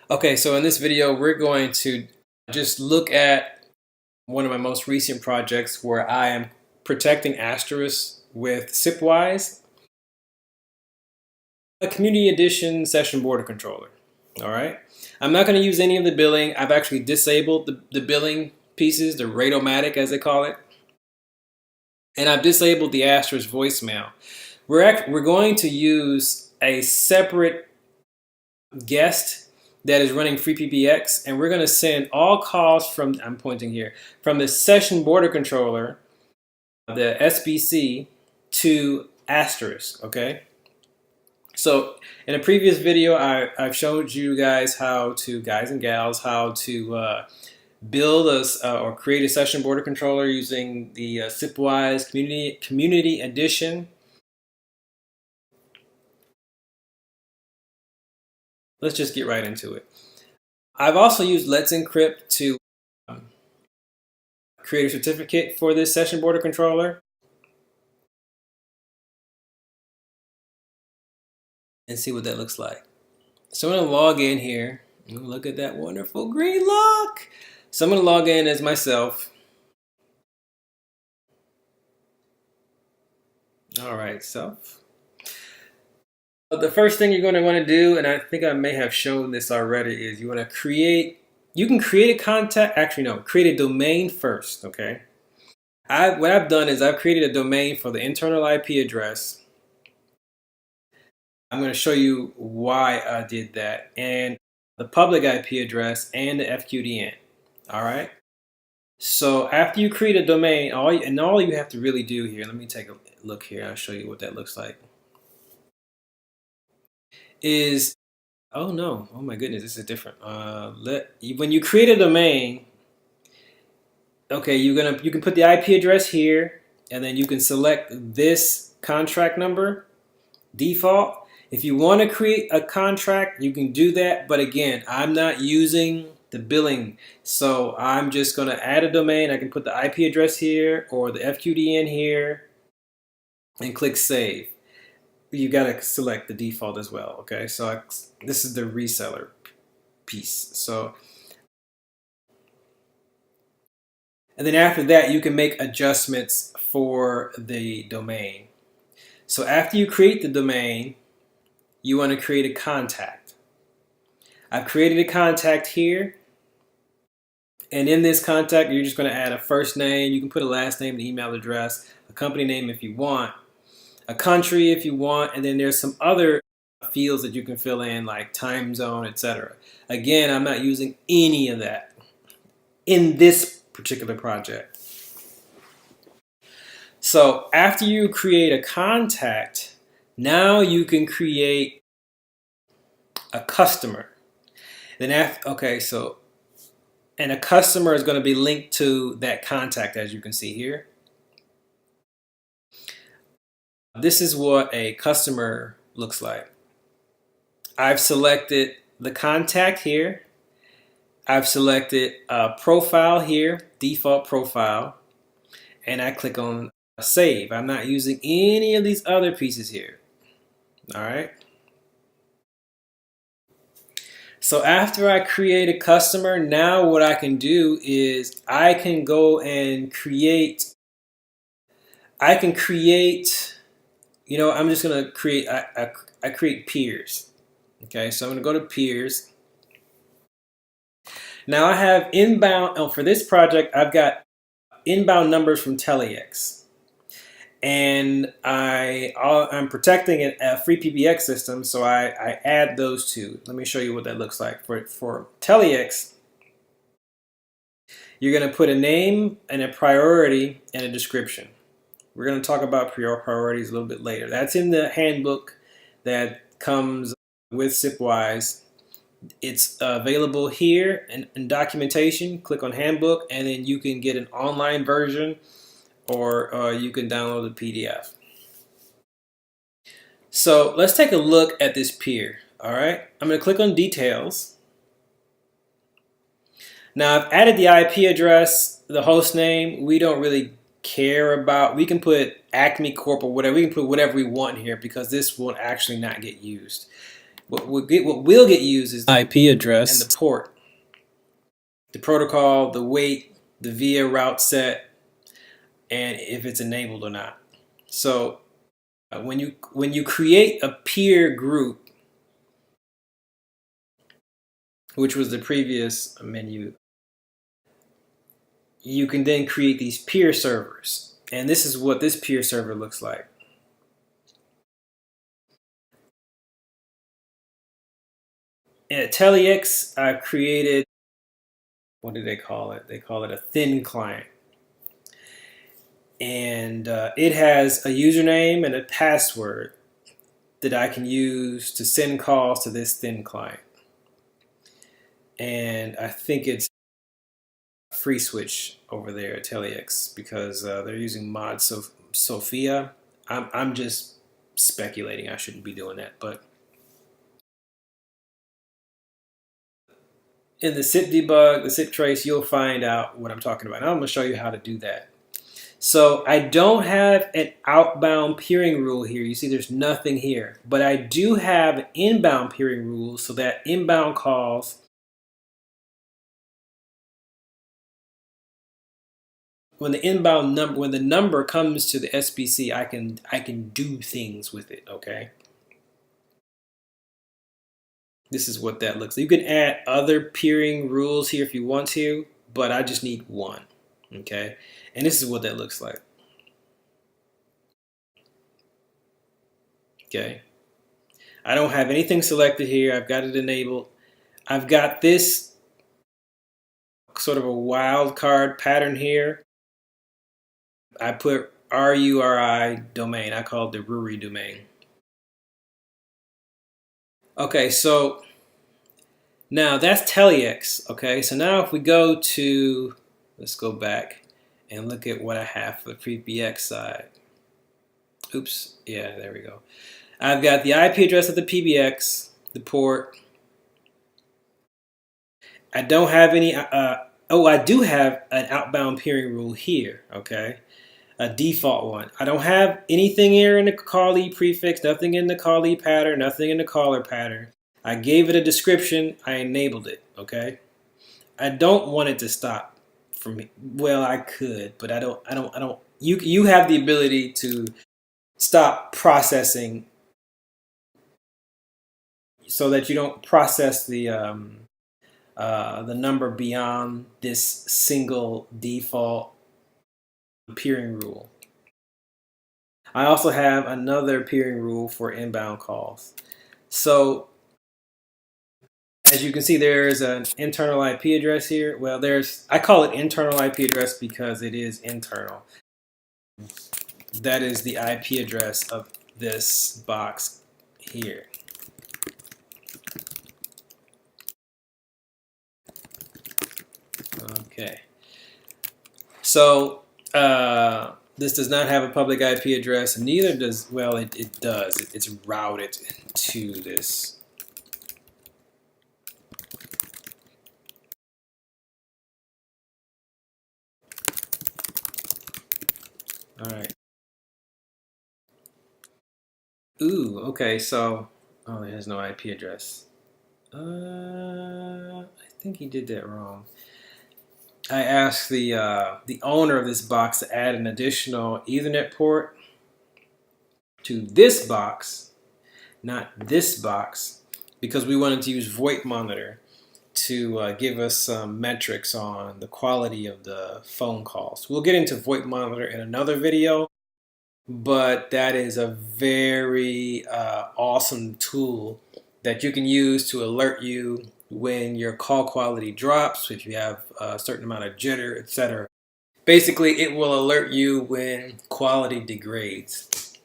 Okay, so in this video, we're going to just look at one of my most recent projects where I am protecting asterisks with Sipwise, a community edition session border controller. All right. I'm not going to use any of the billing. I've actually disabled the billing pieces, the radomatic as they call it. And I've disabled the asterisk voicemail. We're going to use a separate guest that is running FreePBX, and we're going to send all calls from, I'm pointing here, from the session border controller, the SBC, to asterisk, okay? So in a previous video, I've showed you guys how to, guys and gals, how to build or create a session border controller using the Sipwise Community Edition. Let's just get right into it. I've also used Let's Encrypt to create a certificate for this session border controller and see what that looks like. So I'm going to log in here. Look at that wonderful green lock. So I'm going to log in as myself. All right, self. The first thing you're going to want to do, and I think I may have shown this already, is you want to create, you can create a contact, actually no, create a domain first, okay? What I've done is I've created a domain for the internal IP address. I'm going to show you why I did that, and the public IP address and the FQDN, all right? So after you create a domain, all you have to really do here, let me take a look here, I'll show you what that looks like, is, oh no, oh my goodness, this is different. When you create a domain, okay, you can put the IP address here, and then you can select this contract number, default. If you want to create a contract, you can do that, but again, I'm not using the billing, so I'm just going to add a domain. I can put the IP address here or the FQDN here and click save. You got to select the default as well, okay? So this is the reseller piece. So, and then after that, you can make adjustments for the domain. So after you create the domain, you want to create a contact. I've created a contact here. And in this contact, you're just going to add a first name. You can put a last name, an email address, a company name if you want, a country if you want, and then there's some other fields that you can fill in like time zone, etc. Again, I'm not using any of that in this particular project. So after you create a contact, now you can create a customer. Then and a customer is going to be linked to that contact, as you can see here. This is what a customer looks like. I've selected the contact here. I've selected a profile here, default profile, and I click on save. I'm not using any of these other pieces here. All right. So after I create a customer, now what I can do is I can go and create, I'm just going to create, I create peers. Okay, so I'm going to go to peers. Now I have inbound, for this project, I've got inbound numbers from Telex. And I'm protecting a FreePBX system, so I add those two. Let me show you what that looks like. For Telex, you're going to put a name and a priority and a description. We're going to talk about priorities a little bit later. That's in the handbook that comes with Sipwise. It's available here in documentation. Click on handbook, and then you can get an online version, or you can download the PDF. So let's take a look at this peer. All right, I'm going to click on details. Now I've added the IP address, the host name. We don't really care about. We can put Acme Corp or whatever. We can put whatever we want here because this will actually not get used. What will get used is the IP address and the port, the protocol, the weight, the via route set, and if it's enabled or not. So when you create a peer group, which was the previous menu, you can then create these peer servers. And this is what this peer server looks like. At TeleX, I created, what do they call it? They call it a thin client. And it has a username and a password that I can use to send calls to this thin client. And I think it's free switch over there at TeleX because they're using mod Sophia. I'm just speculating. I shouldn't be doing that, but in the SIP debug, the SIP trace, you'll find out what I'm talking about. And I'm going to show you how to do that. So I don't have an outbound peering rule here. You see there's nothing here. But I do have an inbound peering rule so that inbound calls, when the number comes to the SBC, I can do things with it, okay? This is what that looks like. You can add other peering rules here if you want to, but I just need one, okay? And this is what that looks like. Okay. I don't have anything selected here. I've got it enabled. I've got this sort of a wildcard pattern here. I put RURI domain. I call it the RURI domain. Okay, so now that's TeleX. Okay, so now if we go to, let's go back and look at what I have for the FreePBX side. Oops, yeah, there we go. I've got the IP address of the PBX, the port. I don't have any, I do have an outbound peering rule here, okay? A default one. I don't have anything here in the callee prefix, nothing in the callee pattern, nothing in the caller pattern. I gave it a description, I enabled it, okay? I don't want it to stop from, well, I could, but I don't, you have the ability to stop processing so that you don't process the number beyond this single default peering rule. I also have another peering rule for inbound calls. So as you can see, there's an internal IP address here. Well, I call it internal IP address because it is internal. That is the IP address of this box here. Okay. So this does not have a public IP address, and neither does, well, it does. It's routed to this. All right. Ooh, okay, so, oh, it has no IP address. I think he did that wrong. I asked the owner of this box to add an additional Ethernet port to this box, not this box, because we wanted to use VoIP monitor to give us some metrics on the quality of the phone calls. We'll get into VoIP monitor in another video, but that is a very awesome tool that you can use to alert you when your call quality drops, if you have a certain amount of jitter, etc. Basically, it will alert you when quality degrades.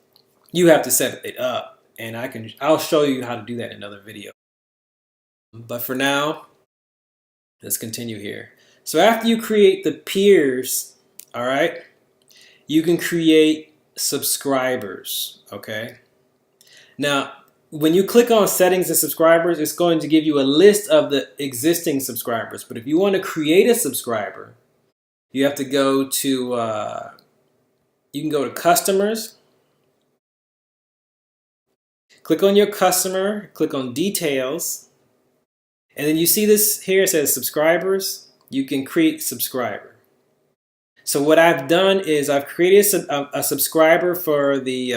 You have to set it up, and I'll show you how to do that in another video. But for now, let's continue here. So after you create the peers, all right, you can create subscribers, okay? Now, when you click on settings and subscribers, it's going to give you a list of the existing subscribers. But if you want to create a subscriber, you have to go to, you can go to customers. Click on your customer, click on details, and then you see this here, it says subscribers. You can create subscriber. So what I've done is I've created a subscriber for the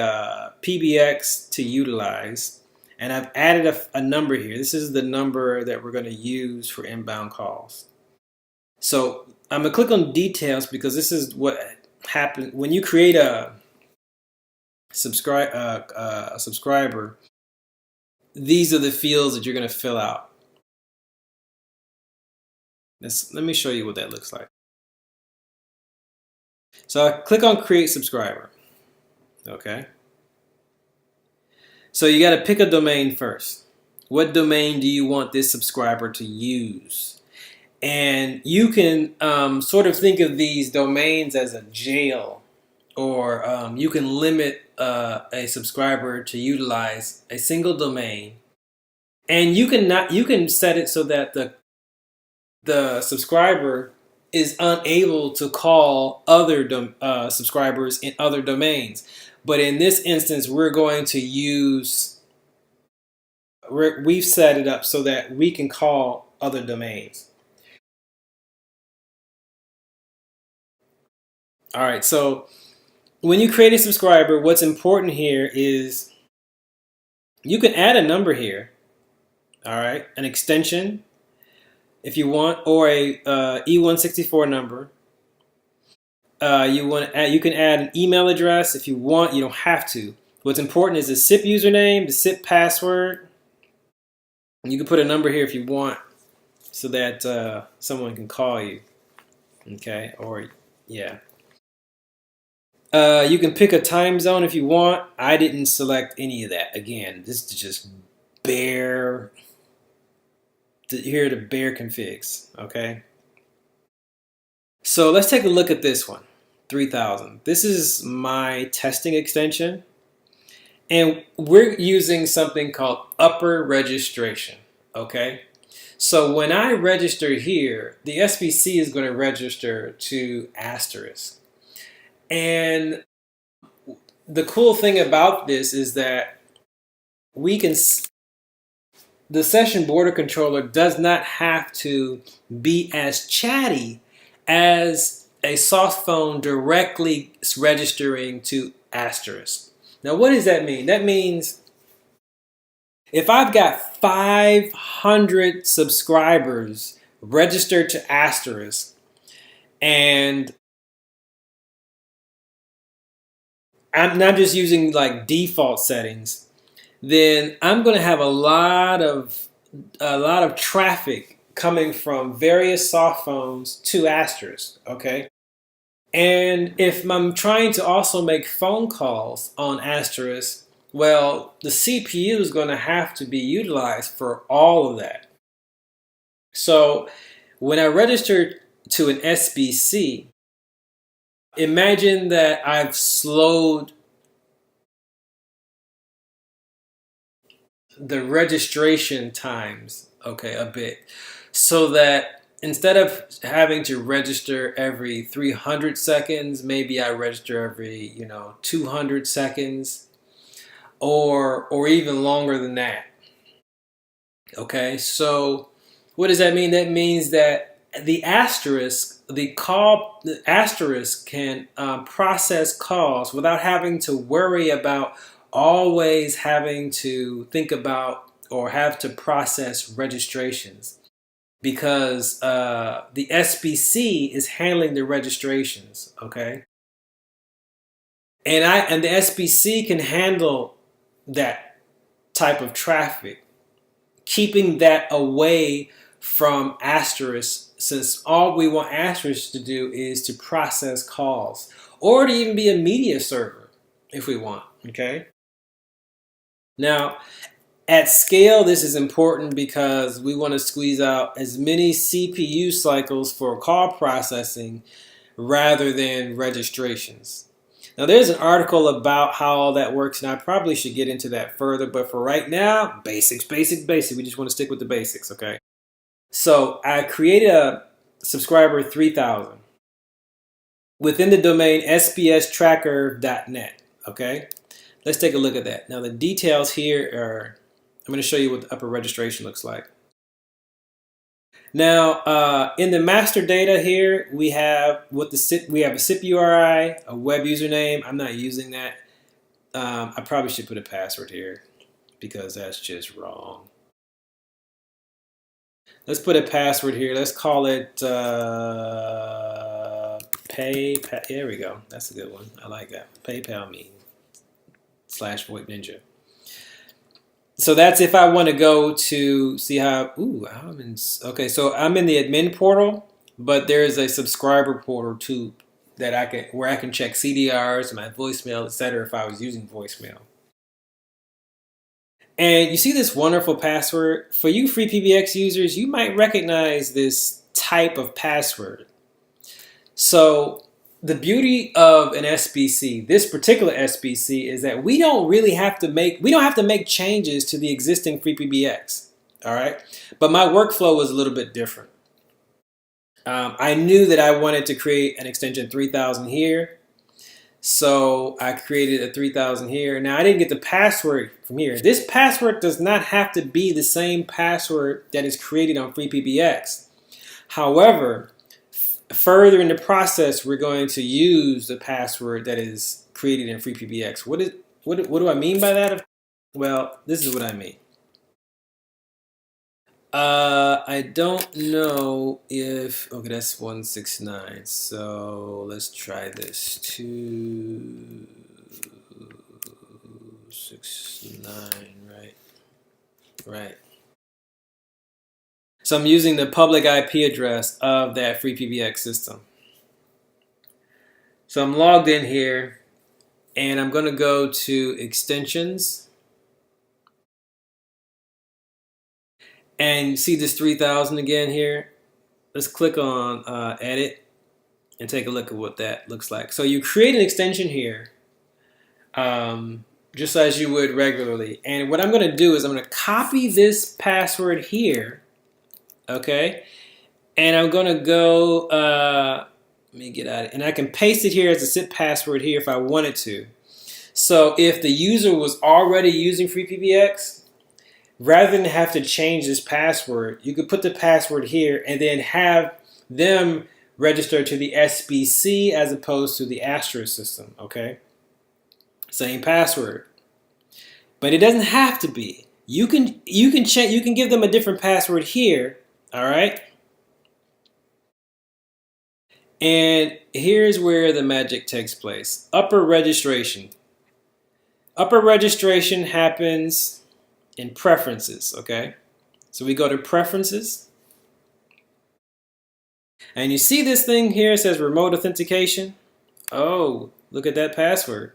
PBX to utilize, and I've added a number here. This is the number that we're going to use for inbound calls. So I'm going to click on details because this is what happens when you create a subscriber. These are the fields that you're going to fill out. Let me show you what that looks like. So I click on create subscriber. Okay. So you got to pick a domain first. What domain do you want this subscriber to use? And you can sort of think of these domains as a jail, or you can limit a subscriber to utilize a single domain, and you can set it so that the subscriber is unable to call other subscribers in other domains. But in this instance, we're going to use, we've set it up so that we can call other domains. All right, so when you create a subscriber, what's important here is you can add a number here, all right, an extension if you want, or a E164 number. You can add an email address if you want. You don't have to. What's important is the SIP username, the SIP password. You can put a number here if you want, so that someone can call you. Okay, or yeah. You can pick a time zone if you want. I didn't select any of that. Again, this is just bare. Here are the bare configs. Okay. So let's take a look at this one, 3000. This is my testing extension, and we're using something called upper registration, okay? So when I register here, the SBC is going to register to asterisk. And the cool thing about this is that the session border controller does not have to be as chatty as a soft phone directly registering to asterisk. Now, what does that mean? That means if I've got 500 subscribers registered to asterisk, and I'm not just using like default settings, then I'm going to have a lot of traffic coming from various soft phones to asterisk, okay? And if I'm trying to also make phone calls on asterisk, well, the CPU is going to have to be utilized for all of that. So when I register to an SBC, imagine that I've slowed the registration times, okay, a bit, so that instead of having to register every 300 seconds, maybe I register every 200 seconds, or even longer than that. Okay, so what does that mean? That means that the asterisk can process calls without having to worry about always having to think about or have to process registrations, because the SBC is handling the registrations, okay? And the SBC can handle that type of traffic, keeping that away from asterisk, since all we want asterisk to do is to process calls, or to even be a media server if we want, okay? Now, at scale, this is important because we want to squeeze out as many CPU cycles for call processing rather than registrations. Now, there's an article about how all that works, and I probably should get into that further, but for right now, basics. We just want to stick with the basics, okay? So I created a subscriber 3000 within the domain sbstracker.net, okay? let's take a look at that. Now the details here are, I'm going to show you what the upper registration looks like. Now, in the master data here, we have a SIP URI, a web username. I'm not using that. I probably should put a password here because that's just wrong. Let's put a password here. Let's call it PayPal. There we go. That's a good one. I like that. PayPal me / VoIP Ninja. So that's if I want to go to see how. Ooh, I'm in. Okay, so I'm in the admin portal, but there's a subscriber portal too that where I can check CDRs, my voicemail, etc. If I was using voicemail. And you see this wonderful password. For you FreePBX users, you might recognize this type of password. So the beauty of an SBC, this particular SBC, is that we don't have to make changes to the existing FreePBX. All right, but my workflow was a little bit different. I knew that I wanted to create an extension 3000 here. So I created a 3000 here. Now I didn't get the password from here. This password does not have to be the same password that is created on FreePBX. However, further in the process, we're going to use the password that is created in FreePBX. What do I mean by that? Well, this is what I mean. I don't know if, okay, that's 169. So let's try this. 269, right? Right. So I'm using the public IP address of that FreePBX system. So I'm logged in here and I'm going to go to extensions. And you see this 3000 again here. Let's click on edit and take a look at what that looks like. So you create an extension here just as you would regularly. And what I'm going to do is I'm going to copy this password here. Okay. And I'm going to go, let me get out of it. And I can paste it here as a SIP password here if I wanted to. So if the user was already using FreePBX, rather than have to change this password, you could put the password here and then have them register to the SBC as opposed to the Asterisk system, okay? Same password. But it doesn't have to be. You can give them a different password here, all right? And here's where the magic takes place. Upper registration. Upper registration happens in preferences, okay? So we go to preferences. And you see this thing here, it says remote authentication. Oh, look at that password.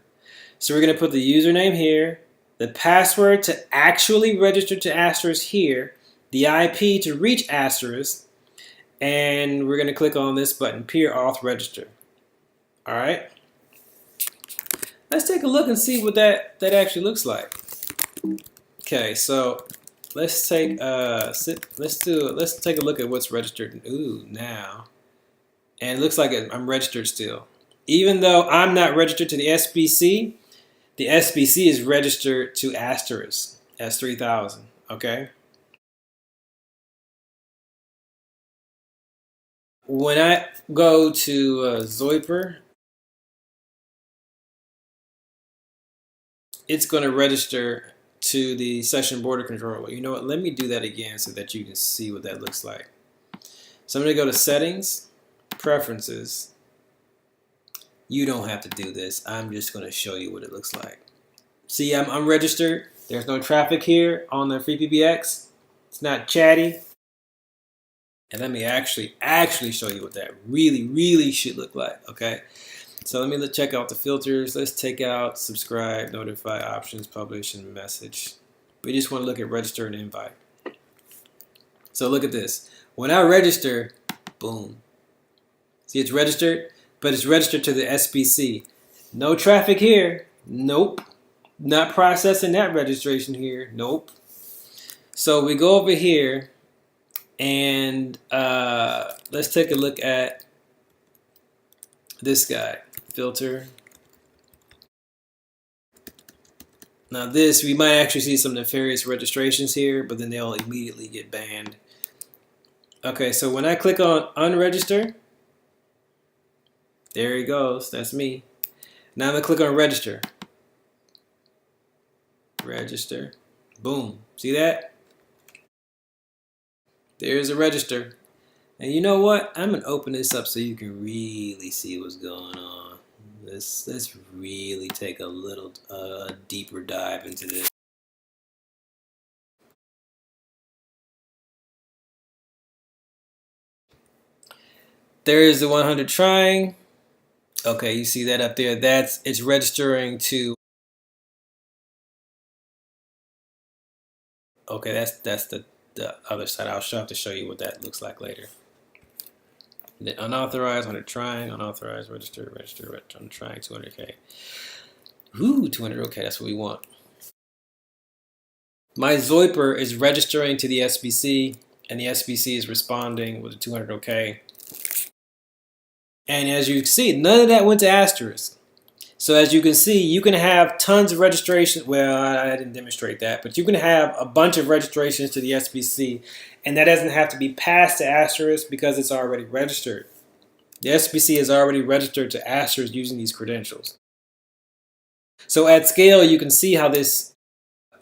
So we're going to put the username here, the password to actually register to Asterisk here, the IP to reach Asterisk, and we're going to click on this button, peer auth register. All right. Let's take a look and see what that actually looks like. Okay, so let's take let's take a look at what's registered. Ooh, now, and it looks like I'm registered still, even though I'm not registered to the SBC. The SBC is registered to Asterisk as 3000. Okay. When I go to Zoiper, it's going to register to the session border controller. You know what? Let me do that again so that you can see what that looks like. So I'm going to go to settings, preferences. You don't have to do this. I'm just going to show you what it looks like. See, I'm registered. There's no traffic here on the FreePBX. It's not chatty. And let me actually show you what that really should look like, okay? So let me check out the filters. Let's take out subscribe, notify, options, publish, and message. We just want to look at register and invite. So look at this. When I register, boom. See, it's registered, but it's registered to the SBC. No traffic here. Nope. Not processing that registration here. Nope. So we go over here and let's take a look at this guy. Filter. Now this, we might actually see some nefarious registrations here, but then they'll immediately get banned. Okay, so when I click on unregister, there he goes, that's me. Now I'm gonna click on register. Register, boom, see that? There's a register. And you know what? I'm gonna open this up so you can really see what's going on. Let's really take a little deeper dive into this. There is the 100 trying. Okay, you see that up there? It's registering to. Okay, that's the other side. I'll have to show you what that looks like later. The unauthorized, 100 trying, unauthorized, register, I'm trying 200K. Ooh, 200, okay, that's what we want. My Zoiper is registering to the SBC, and the SBC is responding with a 200 OK. And as you can see, none of that went to asterisk. So as you can see, you can have tons of registrations. Well, I didn't demonstrate that, but you can have a bunch of registrations to the SBC, and that doesn't have to be passed to asterisk because it's already registered. The SBC is already registered to asterisk using these credentials. So at scale, you can see how this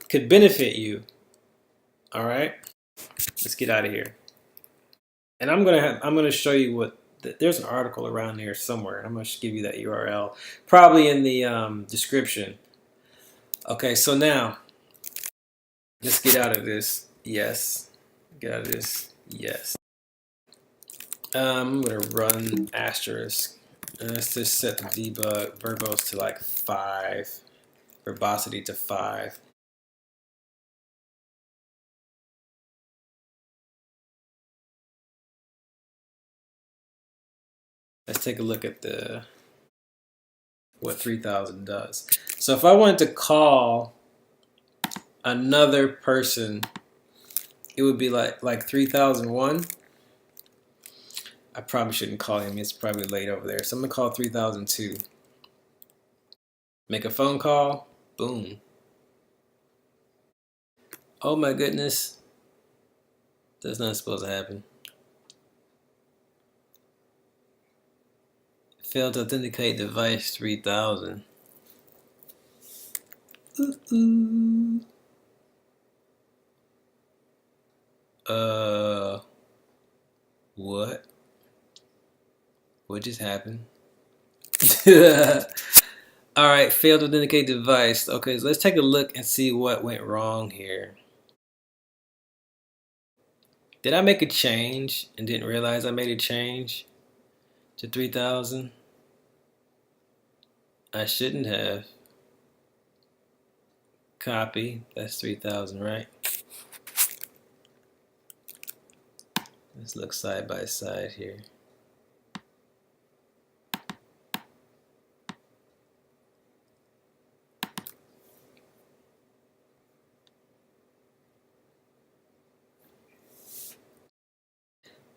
could benefit you. All right, let's get out of here. And I'm gonna show you what. There's an article around there somewhere. I'm gonna give you that URL, probably in the description. Okay, so now let's get out of this. Yes, get out of this. Yes. I'm gonna run asterisk. And let's just set the debug verbose to like 5, verbosity to 5. Let's take a look at what 3000 does. So if I wanted to call another person, it would be like 3001. I probably shouldn't call him. It's probably late over there. So I'm gonna call 3002. Make a phone call. Boom. Oh my goodness. That's not supposed to happen. Failed to authenticate device 3000. Ooh. What? What just happened? All right, failed to authenticate device. Okay, so let's take a look and see what went wrong here. Did I make a change and didn't realize I made a change to 3000? I shouldn't have. Copy. That's 3000, right? Let's look side by side here.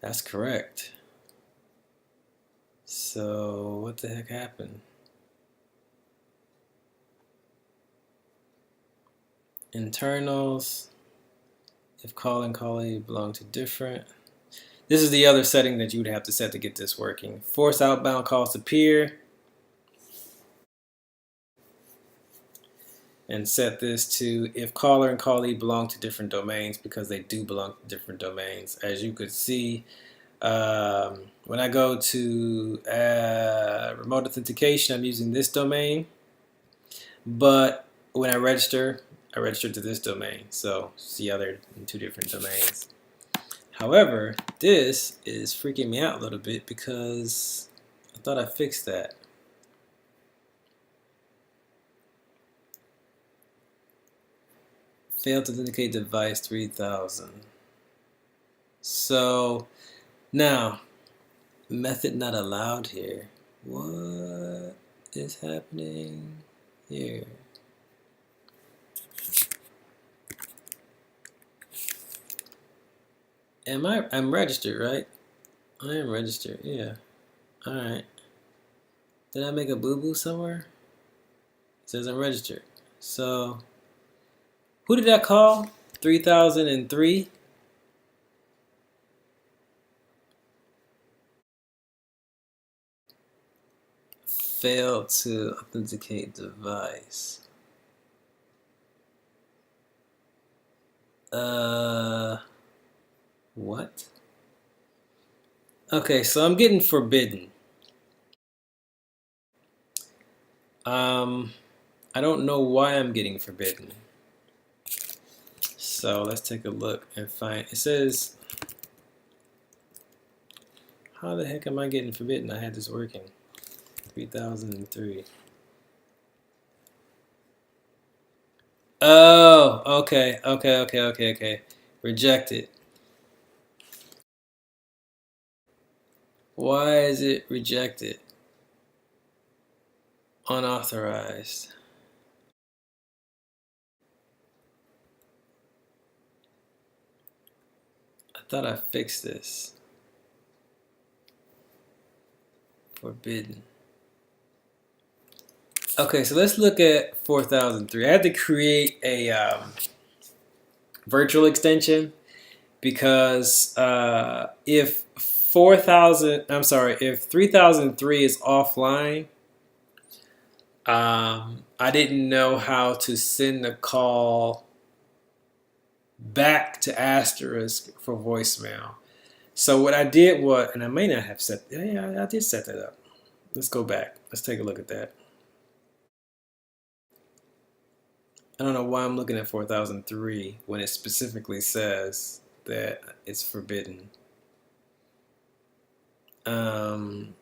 That's correct. So what the heck happened? Internals. If call and callee belong to different. This is the other setting that you would have to set to get this working. Force outbound calls to peer. And set this to if caller and callee belong to different domains, because they do belong to different domains. As you could see, when I go to remote authentication, I'm using this domain. But when I register to this domain. So see how they're in 2 different domains. However, this is freaking me out a little bit because I thought I fixed that. Failed to authenticate device 3000. So now, method not allowed here. What is happening here? I'm registered, right? I am registered, yeah. Alright. Did I make a boo-boo somewhere? It says I'm registered. So Who did I call? 3003. Failed to authenticate device. What? Okay, so I'm getting forbidden. I don't know why I'm getting forbidden. So let's take a look and find. It says, how the heck am I getting forbidden? I had this working. 3003. Oh, okay. Rejected. Why is it rejected? Unauthorized. I thought I fixed this. Forbidden. Okay, so let's look at 4003. I had to create a virtual extension because if 3003 is offline, I didn't know how to send a call back to asterisk for voicemail. So what I did was, and I may not have set, yeah, I did set that up. Let's go back. Let's take a look at that. I don't know why I'm looking at 4003 when it specifically says that it's forbidden. And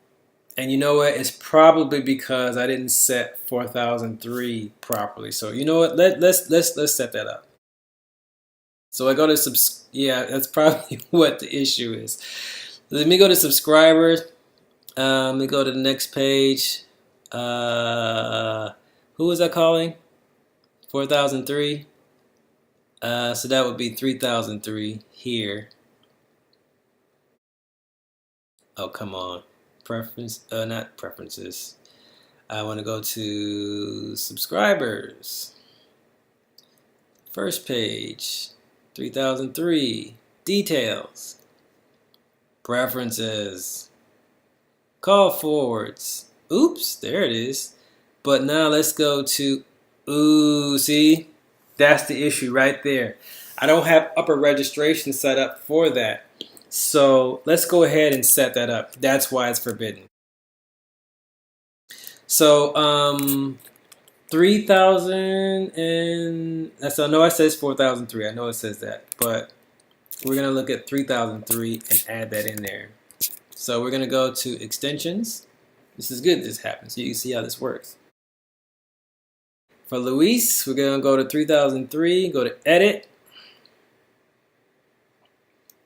you know what? It's probably because I didn't set 4003 properly. So you know what? Let's set that up. So I go to yeah, that's probably what the issue is. Let me go to subscribers. Let me go to the next page. Who was I calling? 4003. So that would be 3003 here. Oh, come on. Not preferences. I want to go to subscribers. First page, 3003. Details. Preferences. Call forwards. Oops, there it is. But now let's go to, ooh, see? That's the issue right there. I don't have upper registration set up for that. So let's go ahead and set that up. That's why it's forbidden. So 3000 and I know it says 4003. I know it says that, but we're gonna look at 3003 and add that in there. So we're gonna go to extensions. This is good. This happens. So you can see how this works. For Luis, we're gonna go to 3003. Go to edit.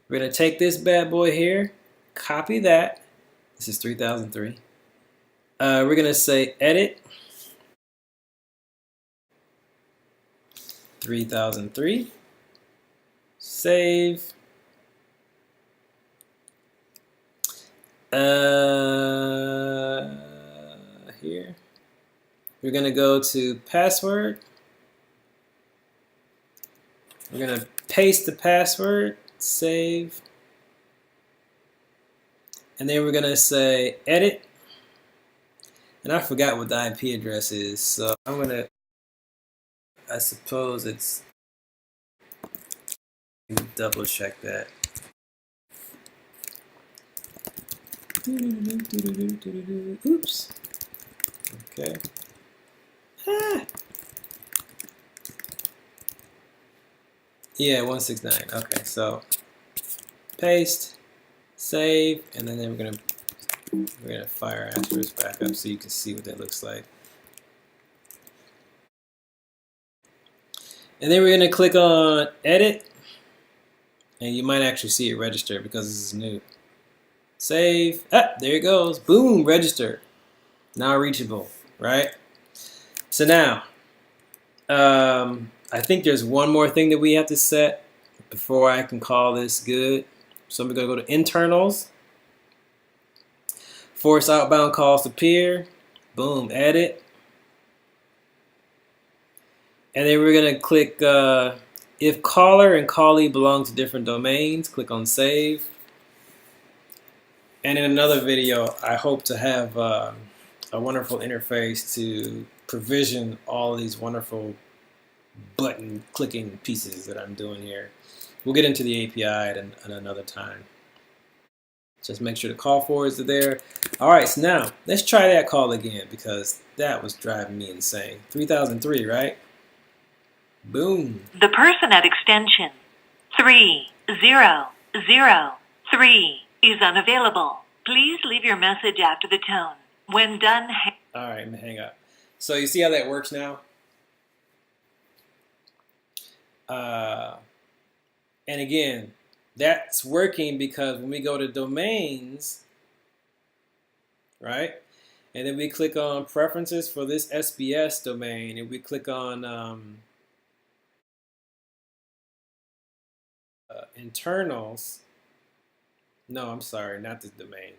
We're gonna take this bad boy here, copy that. This is 3003. We're gonna say edit 3003. Save. Here. We're gonna go to password. We're gonna paste the password. Save. And then we're gonna say edit. And I forgot what the IP address is, so I'm gonna, I suppose it's, double check that. Oops. Okay. Yeah, 169. Okay, so paste, save, and then we're gonna fire asterisk back up so you can see what that looks like. And then we're gonna click on edit, and you might actually see it register because this is new. Save. Ah, there it goes. Boom, register. Now reachable, right? So now, I think there's one more thing that we have to set before I can call this good. So I'm gonna go to internals. Force outbound calls to peer. Boom, edit. And then we're going to click if caller and callee belong to different domains, click on save. And in another video, I hope to have a wonderful interface to provision all these wonderful button clicking pieces that I'm doing here. We'll get into the API at another time. Just make sure the call forwards are there. All right, so now let's try that call again because that was driving me insane. 3003, right? Boom. The person at extension 3003 is unavailable. Please leave your message after the tone. When done, all right, hang up. So you see how that works now? And again, that's working because when we go to domains, right? And then we click on preferences for this SBS domain, and we click on internals. No, I'm sorry, not the domain.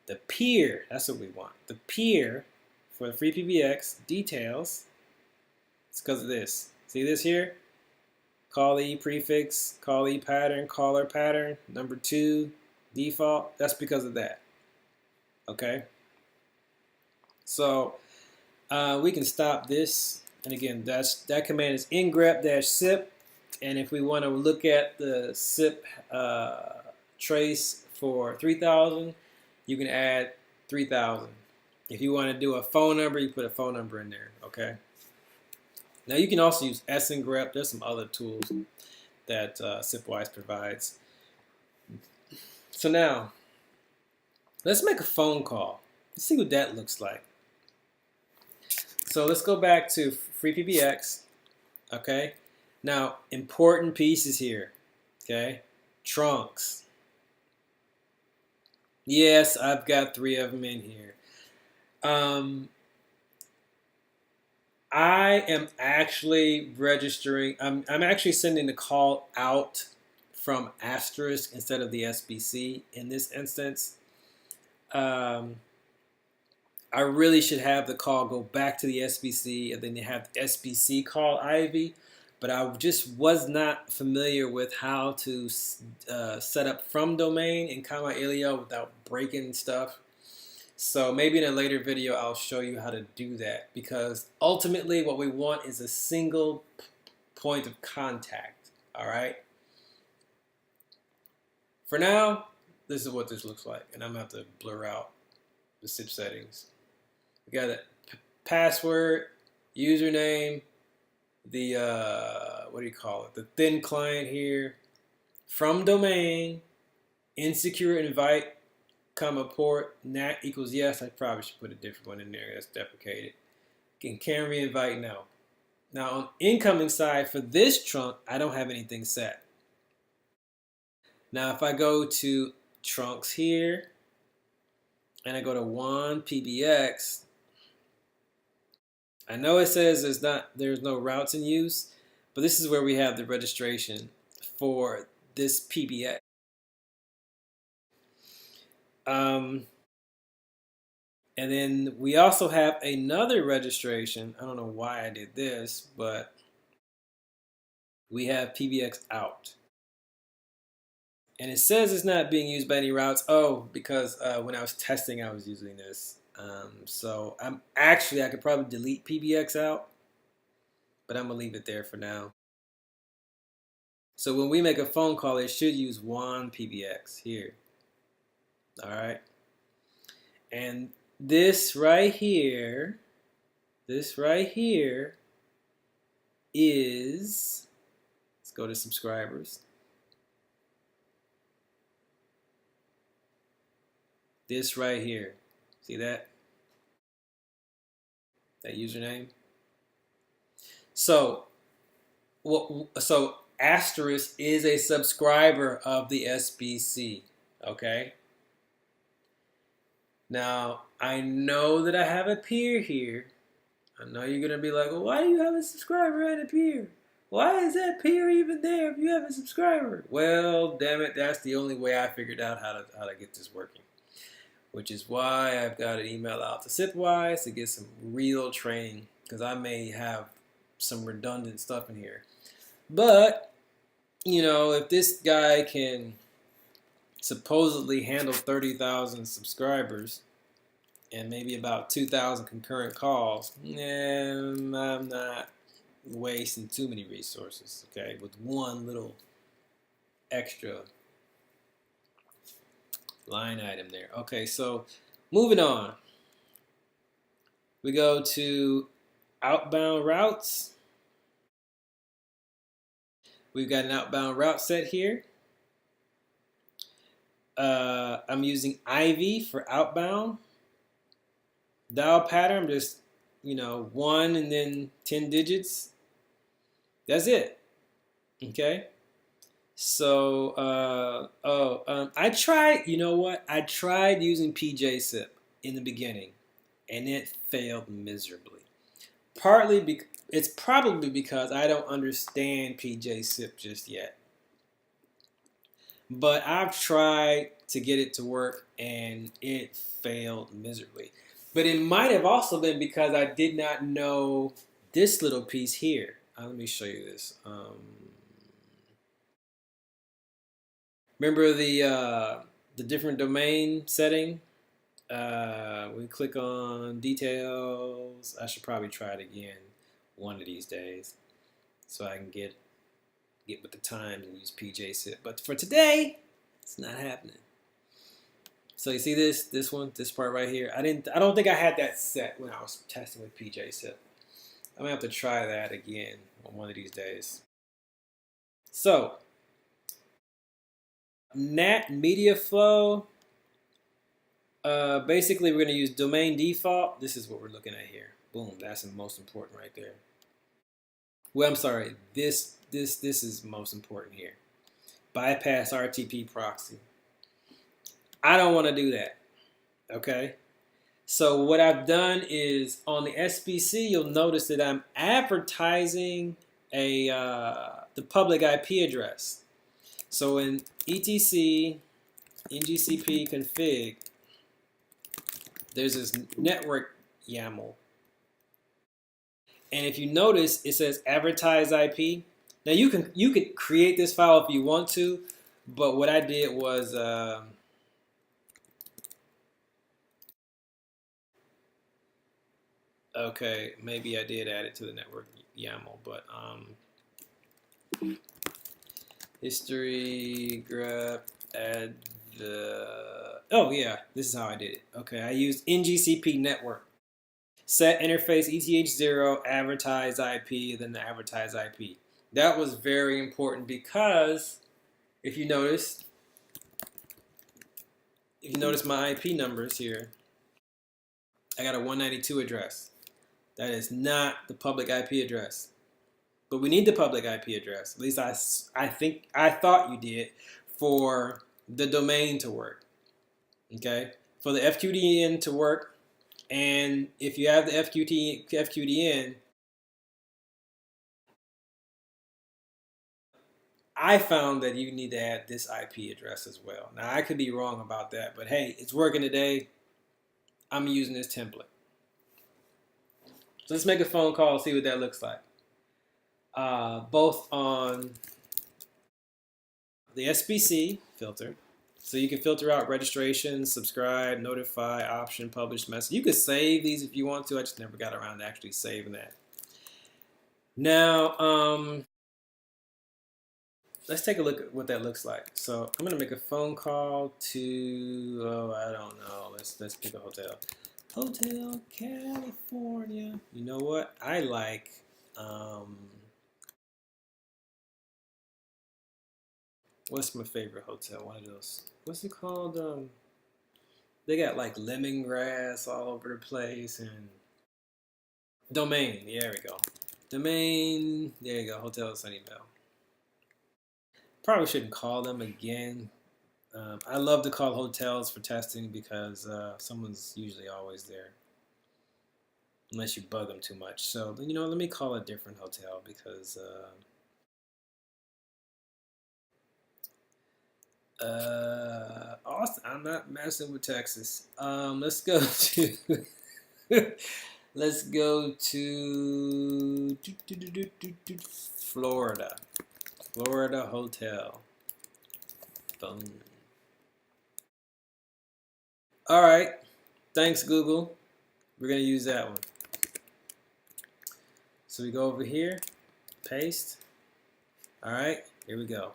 The peer, that's what we want. The peer for the FreePBX details. It's because of this. See this here? Callee prefix, callee pattern, caller pattern, number 2, default. That's because of that. Okay? So we can stop this. And again, that command is ngrep-sip. And if we want to look at the SIP trace for 3000, you can add 3000. If you want to do a phone number, you put a phone number in there, okay? Now you can also use sngrep. There's some other tools that Sipwise provides. So now, let's make a phone call. Let's see what that looks like. So let's go back to FreePBX, okay? Now, important pieces here, okay? Trunks. Yes, I've got 3 of them in here. I am actually registering, I'm actually sending the call out from asterisk instead of the SBC in this instance. I really should have the call go back to the SBC and then you have the SBC call Ivy. But I just was not familiar with how to set up from domain in comma alio without breaking stuff. So maybe in a later video I'll show you how to do that because ultimately what we want is a single point of contact. All right. For now, this is what this looks like, and I'm gonna have to blur out the SIP settings. We got a password, username. The what do you call it? The thin client here, from domain, insecure invite, comma port, nat equals yes. I probably should put a different one in there. That's deprecated. Can re-invite no. Now on incoming side for this trunk, I don't have anything set. Now if I go to trunks here, and I go to FreePBX. I know it says there's no routes in use, but this is where we have the registration for this PBX. And then we also have another registration. I don't know why I did this, but we have PBX out. And it says it's not being used by any routes. Oh, because when I was testing, I was using this. So I could probably delete PBX out, but I'm gonna leave it there for now. So when we make a phone call, it should use FreePBX here. All right. And this right here is, let's go to subscribers. This right here, see that? That username. So asterisk is a subscriber of the SBC, okay? Now, I know that I have a peer here. I know you're going to be like, well, why do you have a subscriber and a peer? Why is that peer even there if you have a subscriber? Well, damn it, that's the only way I figured out how to get this working. Which is why I've got an email out to Sipwise to get some real training because I may have some redundant stuff in here. But, you know, if this guy can supposedly handle 30,000 subscribers and maybe about 2,000 concurrent calls, I'm not wasting too many resources, okay, with one little extra line item there. Okay, so moving on. We go to outbound routes. We've got an outbound route set here. I'm using Ivy for outbound. Dial pattern, just, you know, 1 and then 10 digits. That's it. Okay. So, I tried, you know what? I tried using PJSIP in the beginning, and it failed miserably. It's probably because I don't understand PJSIP just yet. But I've tried to get it to work, and it failed miserably. But it might have also been because I did not know this little piece here. Let me show you this. Remember the different domain setting? We click on details. I should probably try it again one of these days so I can get with the times and use PJSIP. But for today, it's not happening. So you see this part right here. I don't think I had that set when I was testing with PJSIP. I'm gonna have to try that again on one of these days. So NAT media flow. Basically, we're gonna use domain default. This is what we're looking at here. Boom, that's the most important right there. Well, I'm sorry. This is most important here. Bypass RTP proxy. I don't want to do that. Okay. So what I've done is on the SBC, you'll notice that I'm advertising the public IP address. So in etc ngcp config, there's this network YAML. And if you notice, it says advertise IP. Now you could create this file if you want to, but what I did was okay, maybe I did add it to the network YAML, but history grep add the, oh yeah, this is how I did it. Okay, I used ngcp network. Set interface ETH0, advertise IP, then the advertise IP. That was very important because if you notice my IP numbers here, I got a 192 address. That is not the public IP address. But we need the public IP address. At least I thought you did for the domain to work. Okay? For the FQDN to work, and if you have the FQDN, I found that you need to add this IP address as well. Now, I could be wrong about that, but hey, it's working today. I'm using this template. So let's make a phone call and see what that looks like. Both on the SBC filter. So you can filter out registration, subscribe, notify, option, publish message. You can save these if you want to. I just never got around to actually saving that. Now, let's take a look at what that looks like. So I'm gonna make a phone call to, oh, I don't know. Let's pick a hotel. Hotel California. You know what? I like what's my favorite hotel? One of those. What's it called? They got like lemongrass all over the place and Domain. There we go. Domain. There you go. Hotel Sunnyvale. Probably shouldn't call them again. I love to call hotels for testing because someone's usually always there, unless you bug them too much. So you know, let me call a different hotel because Austin. I'm not messing with Texas. Let's go to Let's go to Florida. Florida hotel. Boom. All right. Thanks, Google. We're going to use that one. So we go over here, paste. All right, here we go.